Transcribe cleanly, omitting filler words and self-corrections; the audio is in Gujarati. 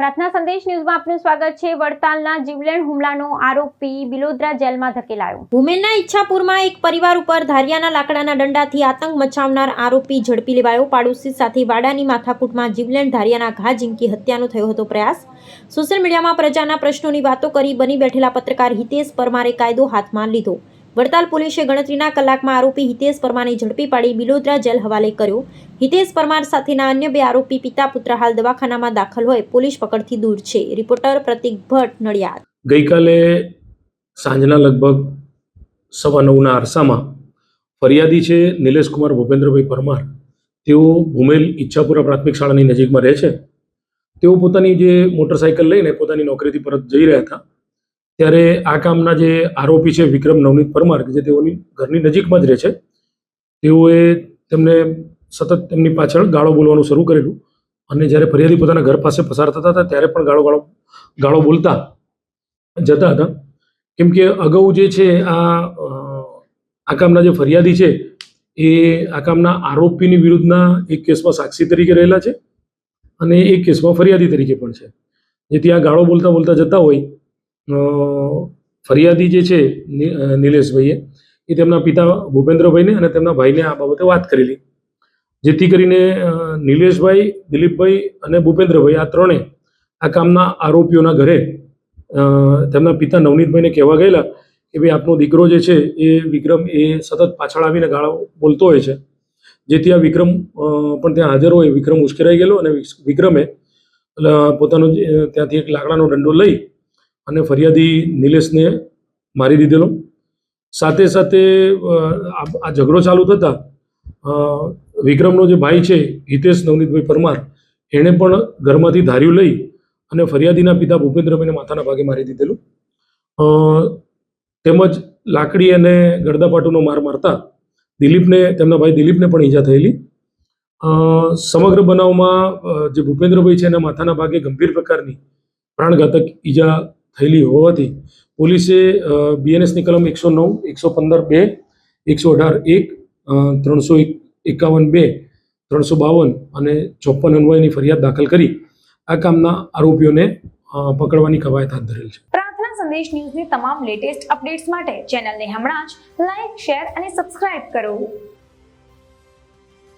પ્રાર્થના સંદેશ ન્યૂઝમાં આપનું સ્વાગત છે। વડતાલના જીવલેણ હુમલાનો આરોપી બિલોદરા જેલમાં ધકેલાયો। ભૂમેલના ઈચ્છાપુરમાં એક પરિવાર ઉપર ધારિયાના લાકડાના દંડાથી આતંક મચાવનાર આરોપી ઝડપી લેવાયો। પાડોશી સાથે વાડાની માથાકૂટમાં જીવલેણ ધારિયાના ઘા ઝીંકી હત્યાનો થયો હતો પ્રયાસ। સોશિયલ મીડિયામાં પ્રજાના પ્રશ્નોની વાતો કરી બની બેઠેલા પત્રકાર હિતેશ પરમારે કાયદો હાથમાં લીધો। વડતાલ પોલીસે ગણતરીના કલાકમાં આરોપી હિતેશ પરમારને ઝડપી પાડી બિલોદરા જેલ હવાલે કર્યો। હિતેશ પરમાર સાથેના અન્ય બે આરોપી પિતા પુત્ર હાલ દવાખાનામાં દાખલ હોય પોલીસ પકડથી દૂર છે। રિપોર્ટર પ્રતિક ભટ્ટ, નડિયાદ। ગઈકાલે સાંજના લગભગ 9:15ના અરસામાં ફરિયાદી છે નિલેશ કુમાર ભૂપેન્દ્રભાઈ પરમાર। તેઓ ભૂમેલ ઈચ્છાપુરા પ્રાથમિક શાળાની નજીકમાં રહે છે। તેઓ પોતાની જે મોટરસાઇકલ લઈને પોતાની નોકરીથી પરત જઈ રહ્યા હતા ત્યારે આ કામના જે આરોપી છે વિક્રમ નવનીત પરમાર કે જે તેઓની ઘરની નજીકમાં જ રહે છે, તેઓએ તેમને સતત તેમની પાછળ ગાળો બોલવાનું શરૂ કરેલું અને જ્યારે ફરિયાદી પોતાના ઘર પાસે પસાર થતા હતા ત્યારે પણ ગાળો બોલતા જતા હતા। કેમ કે અગાઉ જે છે આ કામના જે ફરિયાદી છે એ આ કામના આરોપીની વિરુદ્ધના એક કેસમાં સાક્ષી તરીકે રહેલા છે અને એક કેસમાં ફરિયાદી તરીકે પણ છે। જેથી આ ગાળો બોલતા જતા હોય ફરિયાદી જે છે નિલેશભાઈએ એ તેમના પિતા ભૂપેન્દ્રભાઈને અને તેમના ભાઈને આ બાબતે વાત કરેલી, જેથી કરીને નિલેશભાઈ, દિલીપભાઈ અને ભૂપેન્દ્રભાઈ આ ત્રણે આ કામના આરોપીઓના ઘરે તેમના પિતા નવનીતભાઈને કહેવા ગયેલા કે ભાઈ આપનો દીકરો જે છે એ વિક્રમ એ સતત પાછળ આવીને ગાળો બોલતો હોય છે। જેથી આ વિક્રમ પણ ત્યાં હાજર હોય વિક્રમ ઉશ્કેરાઈ ગયેલો અને વિક્રમે પોતાનો ત્યાંથી એક લાકડાનો દંડો લઈ અને ફરિયાદી નિલેશને મારી દીધેલો। સાથે સાથે આ ઝઘડો ચાલુ થતાં વિક્રમનો જે ભાઈ છે હિતેશ નવનીતભાઈ પરમાર એણે પણ ઘરમાંથી ધાર્યું લઈ અને ફરિયાદીના પિતા ભૂપેન્દ્રભાઈને માથાના ભાગે મારી દીધેલું। તેમજ લાકડી અને ગરદાપાટુનો માર મારતા તેમના ભાઈ દિલીપને પણ ઈજા થયેલી। સમગ્ર બનાવમાં જે ભૂપેન્દ્રભાઈ છે એના માથાના ભાગે ગંભીર પ્રકારની પ્રાણઘાતક ઈજા થયેલી હોવાથી પોલીસે બીએનએસની કલમ 109, 115(2), 118(1), 351(2), 352 અને 54 અન્વયની ફરિયાદ દાખલ કરી આ કામના આરોપીઓને પકડવાની કવાયત હાથ ધરેલ છે। પ્રાર્થના સંદેશ ન્યૂઝની તમામ લેટેસ્ટ અપડેટ્સ માટે ચેનલને હમણાં જ લાઈક, શેર અને સબસ્ક્રાઇબ કરો।